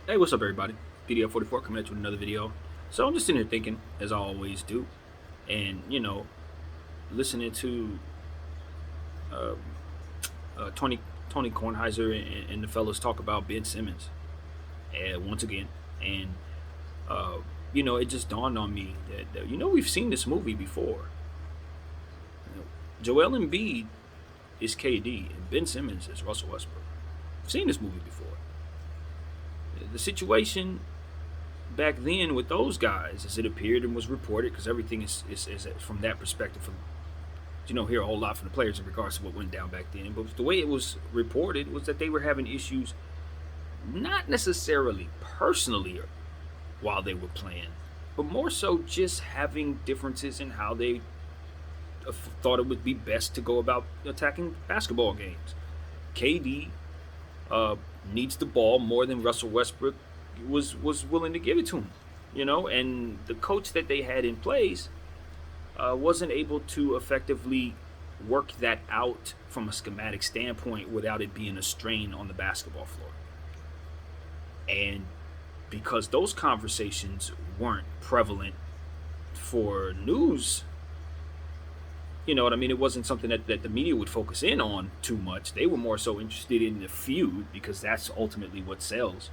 Hey, what's up, everybody? PDF44 coming at you with another video. So I'm just sitting here thinking, as I always do, and listening to uh, Tony Kornheiser and the fellows talk about Ben Simmons, once again, and it just dawned on me that we've seen this movie before. Joel Embiid is KD, and Ben Simmons is Russell Westbrook. We've seen this movie before. The situation back then with those guys, as it appeared and was reported, because everything is from that perspective. Hear a whole lot from the players in regards to what went down back then. But the way it was reported was that they were having issues, not necessarily personally while they were playing, but more so just having differences in how they thought it would be best to go about attacking basketball games. KD needs the ball more than Russell Westbrook was willing to give it to him, and the coach that they had in place wasn't able to effectively work that out from a schematic standpoint without it being a strain on the basketball floor. And because those conversations weren't prevalent for news, it wasn't something that the media would focus in on too much. They were more so interested in the feud because that's ultimately what sells.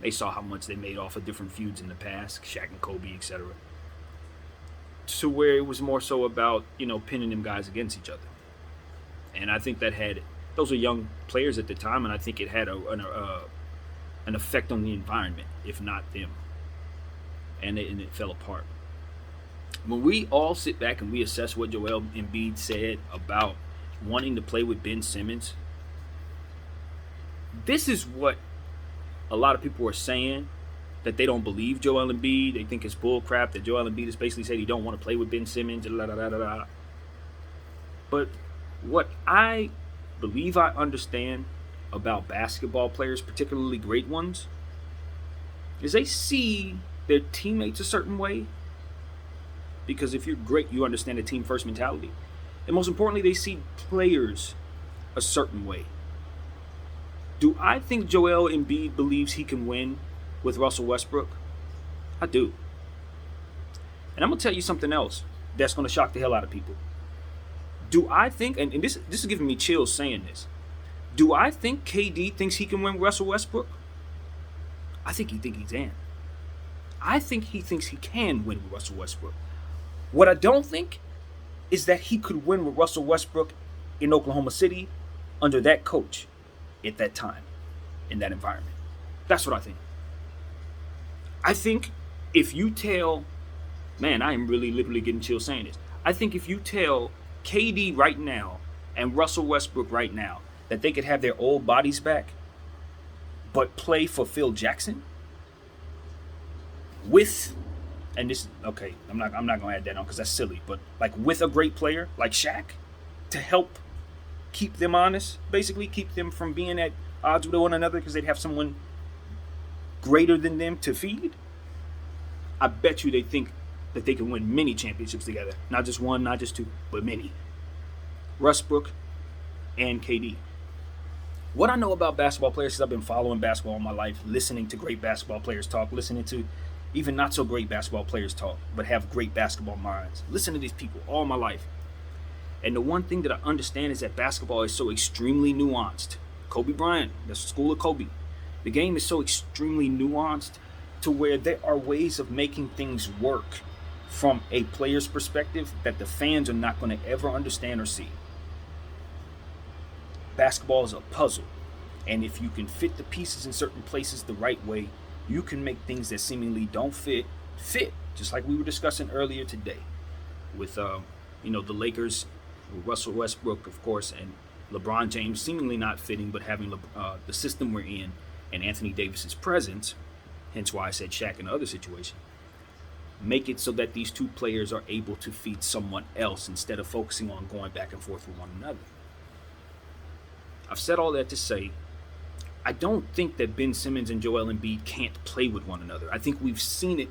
They saw how much they made off of different feuds in the past, Shaq and Kobe, etc. To where it was more so about, pinning them guys against each other. And I think those were young players at the time, and I think it had an effect on the environment, if not them. And it fell apart. When we all sit back and we assess what Joel Embiid said about wanting to play with Ben Simmons, this is what a lot of people are saying, that they don't believe Joel Embiid. They think it's bull crap, that Joel Embiid has basically said he don't want to play with Ben Simmons. But what I believe I understand about basketball players, particularly great ones, is they see their teammates a certain way. Because if you're great, you understand the team first mentality. And most importantly, they see players a certain way. Do I think Joel Embiid believes he can win with Russell Westbrook? I do. And I'm going to tell you something else that's going to shock the hell out of people. Do I think, and this is giving me chills saying this, do I think KD thinks he can win with Russell Westbrook? I think he can. I think he thinks he can win with Russell Westbrook. What I don't think is that he could win with Russell Westbrook in Oklahoma City under that coach at that time, in that environment. That's what I think. I think if you tell, man, I am really literally getting chills saying this. I think if you tell KD right now and Russell Westbrook right now that they could have their old bodies back, but play for Phil Jackson with, and this, okay, I'm not gonna add that on because that's silly, but like with a great player like Shaq to help keep them honest, basically keep them from being at odds with one another because they'd have someone greater than them to feed. I bet you they think that they can win many championships together. Not just one, not just two, but many. Westbrook and KD. What I know about basketball players, because I've been following basketball all my life, listening to great basketball players talk, listening to even not so great basketball players talk, but have great basketball minds. Listen to these people all my life. And the one thing that I understand is that basketball is so extremely nuanced. Kobe Bryant, that's the school of Kobe. The game is so extremely nuanced to where there are ways of making things work from a player's perspective that the fans are not going to ever understand or see. Basketball is a puzzle. And if you can fit the pieces in certain places the right way, you can make things that seemingly don't fit. Just like we were discussing earlier today with, the Lakers, with Russell Westbrook, of course, and LeBron James seemingly not fitting, but having the system we're in and Anthony Davis's presence, hence why I said Shaq in the other situation, make it so that these two players are able to feed someone else instead of focusing on going back and forth with one another. I've said all that to say, I don't think that Ben Simmons and Joel Embiid can't play with one another. I think we've seen it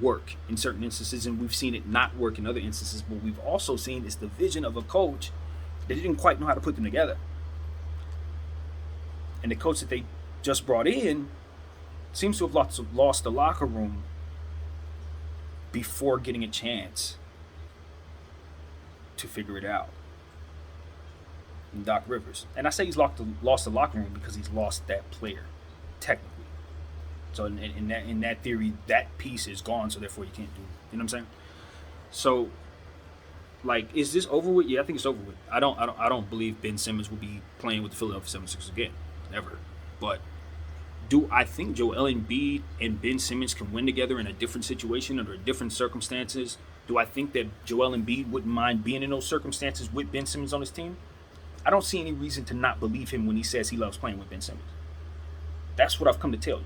work in certain instances and we've seen it not work in other instances, but we've also seen is the vision of a coach that didn't quite know how to put them together. And the coach that they just brought in seems to have lost the locker room before getting a chance to figure it out. And Doc Rivers, and I say he's lost the locker room because he's lost that player, technically. So in that theory, that piece is gone. So therefore, you can't do. You know what I'm saying? So, like, is this over with? Yeah, I think it's over with. I don't believe Ben Simmons will be playing with the Philadelphia 76ers again, never. But do I think Joel Embiid and Ben Simmons can win together in a different situation under different circumstances? Do I think that Joel Embiid wouldn't mind being in those circumstances with Ben Simmons on his team? I don't see any reason to not believe him when he says he loves playing with Ben Simmons. That's what I've come to tell you.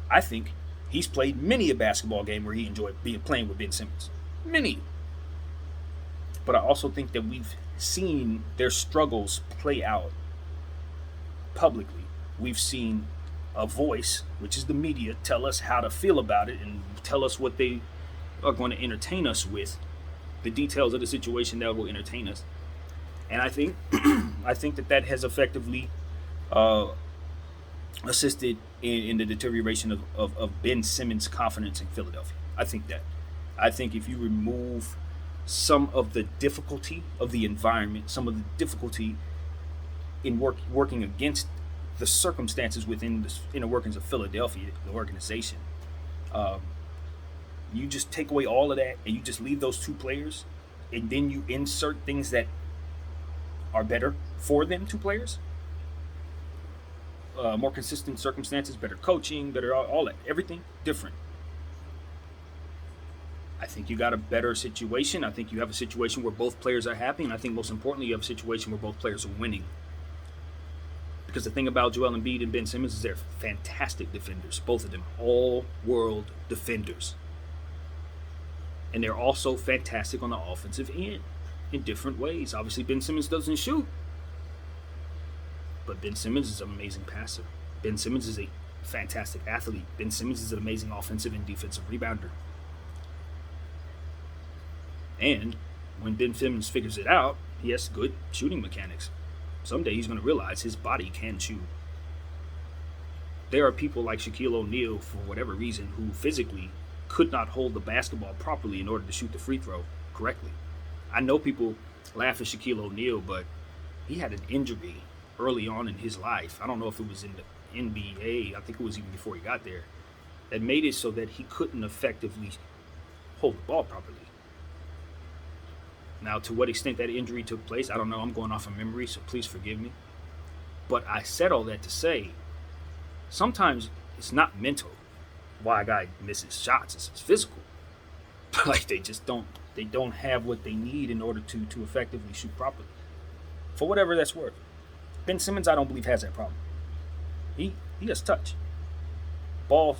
I think he's played many a basketball game where he enjoyed playing with Ben Simmons. Many. But I also think that we've seen their struggles play out publicly. We've seen a voice, which is the media, tell us how to feel about it and tell us what they are going to entertain us with, the details of the situation that will entertain us. And I think that has effectively assisted in the deterioration of Ben Simmons' confidence in Philadelphia. I think that. I think if you remove some of the difficulty of the environment, some of the difficulty in working against the circumstances within the inner workings of Philadelphia, the organization, you just take away all of that and you just leave those two players, and then you insert things that are better for them two players. More consistent circumstances, better coaching, better all that, everything different. I think you got a better situation. I think you have a situation where both players are happy, and I think most importantly, you have a situation where both players are winning. Because the thing about Joel Embiid and Ben Simmons is they're fantastic defenders, both of them, all-world defenders. And they're also fantastic on the offensive end in different ways. Obviously, Ben Simmons doesn't shoot, but Ben Simmons is an amazing passer. Ben Simmons is a fantastic athlete. Ben Simmons is an amazing offensive and defensive rebounder. And when Ben Simmons figures it out, he has good shooting mechanics. Someday he's going to realize his body can shoot. There are people like Shaquille O'Neal, for whatever reason, who physically could not hold the basketball properly in order to shoot the free throw correctly. I know people laugh at Shaquille O'Neal, but he had an injury early on in his life. I don't know if it was in the NBA. I think it was even before he got there. That made it so that he couldn't effectively hold the ball properly. Now, to what extent that injury took place, I don't know. I'm going off of memory, so please forgive me. But I said all that to say, sometimes it's not mental why a guy misses shots. It's physical. Like they don't have what they need in order to effectively shoot properly. For whatever that's worth. Ben Simmons, I don't believe, has that problem. He has touch. Ball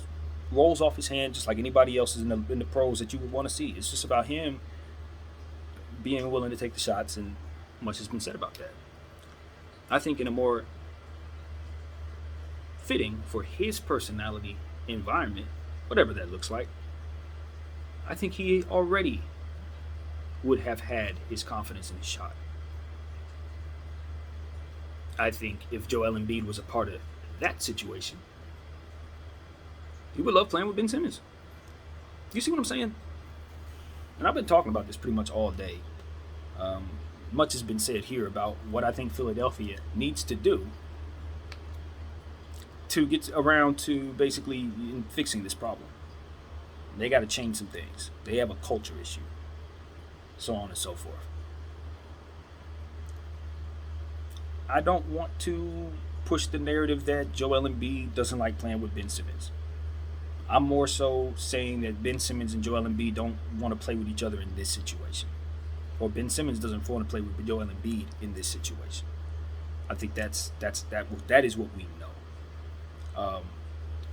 rolls off his hand just like anybody else is in the pros that you would want to see. It's just about him being willing to take the shots, and much has been said about that. I think in a more fitting for his personality environment, whatever that looks like, I think he already would have had his confidence in his shot. I think if Joel Embiid was a part of that situation, he would love playing with Ben Simmons. You see what I'm saying? And I've been talking about this pretty much all day. Much has been said here about what I think Philadelphia needs to do to get around to basically fixing this problem. They got to change some things. They have a culture issue. So on and so forth. I don't want to push the narrative that Joel Embiid doesn't like playing with Ben Simmons. I'm more so saying that Ben Simmons and Joel Embiid don't want to play with each other in this situation. Or Ben Simmons doesn't want to play with Joel Embiid in this situation. I think that is what we know.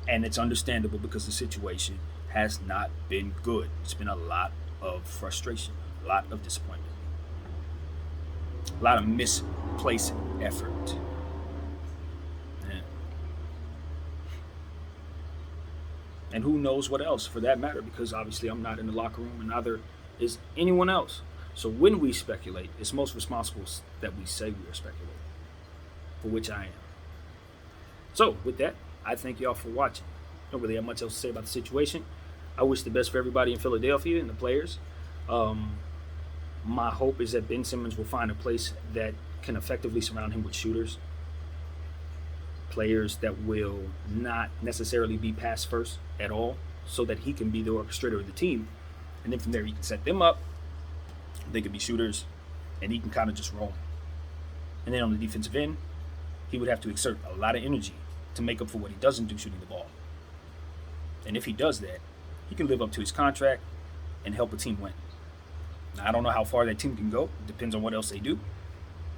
And it's understandable because the situation has not been good. It's been a lot of frustration, a lot of disappointment, a lot of misplaced effort. And who knows what else, for that matter, because obviously I'm not in the locker room and neither is anyone else. So when we speculate, it's most responsible that we say we are speculating, for which I am. So with that, I thank y'all for watching. Don't really have much else to say about the situation. I wish the best for everybody in Philadelphia and the players. My hope is that Ben Simmons will find a place that can effectively surround him with shooters, players that will not necessarily be pass first at all, so that he can be the orchestrator of the team. And then from there, he can set them up. They can be shooters, and he can kind of just roam. And then on the defensive end, he would have to exert a lot of energy to make up for what he doesn't do shooting the ball. And if he does that, he can live up to his contract and help a team win. Now, I don't know how far that team can go. It depends on what else they do.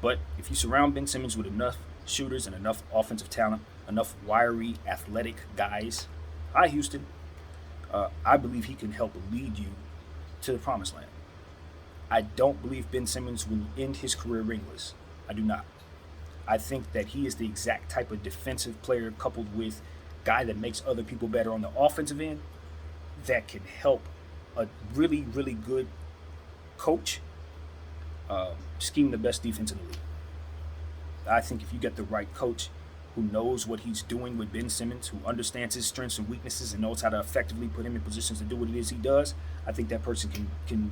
But if you surround Ben Simmons with enough shooters and enough offensive talent, enough wiry, athletic guys, hi, Houston, I believe he can help lead you to the promised land. I don't believe Ben Simmons will end his career ringless. I do not. I think that he is the exact type of defensive player coupled with guy that makes other people better on the offensive end that can help a really, really good coach scheme the best defense in the league. I think if you get the right coach who knows what he's doing with Ben Simmons, who understands his strengths and weaknesses and knows how to effectively put him in positions to do what it is he does, I think that person can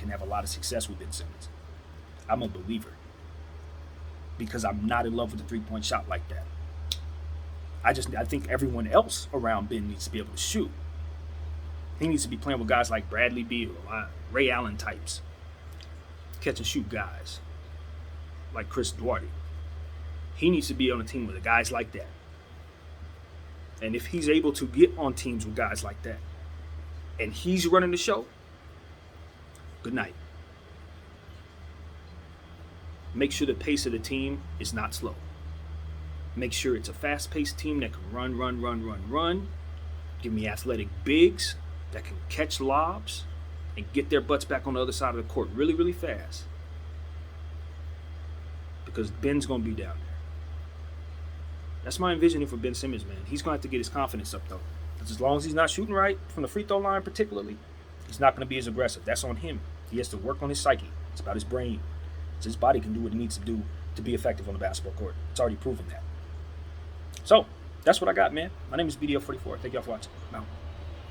have a lot of success with Ben Simmons. I'm a believer because I'm not in love with the three-point shot like that. I think everyone else around Ben needs to be able to shoot. He needs to be playing with guys like Bradley Beal, Ray Allen types, catch and shoot guys like Chris Duarte. He needs to be on a team with guys like that. And if he's able to get on teams with guys like that, and he's running the show, good night. Make sure the pace of the team is not slow. Make sure it's a fast-paced team that can run. Give me athletic bigs that can catch lobs and get their butts back on the other side of the court really, really fast. Because Ben's going to be down there. That's my envisioning for Ben Simmons, man. He's going to have to get his confidence up, though. Because as long as he's not shooting right, from the free throw line particularly, he's not going to be as aggressive. That's on him. He has to work on his psyche. It's about his brain. So his body can do what it needs to do to be effective on the basketball court. It's already proven that. So, that's what I got, man. My name is BDO44. Thank y'all for watching. I'm out.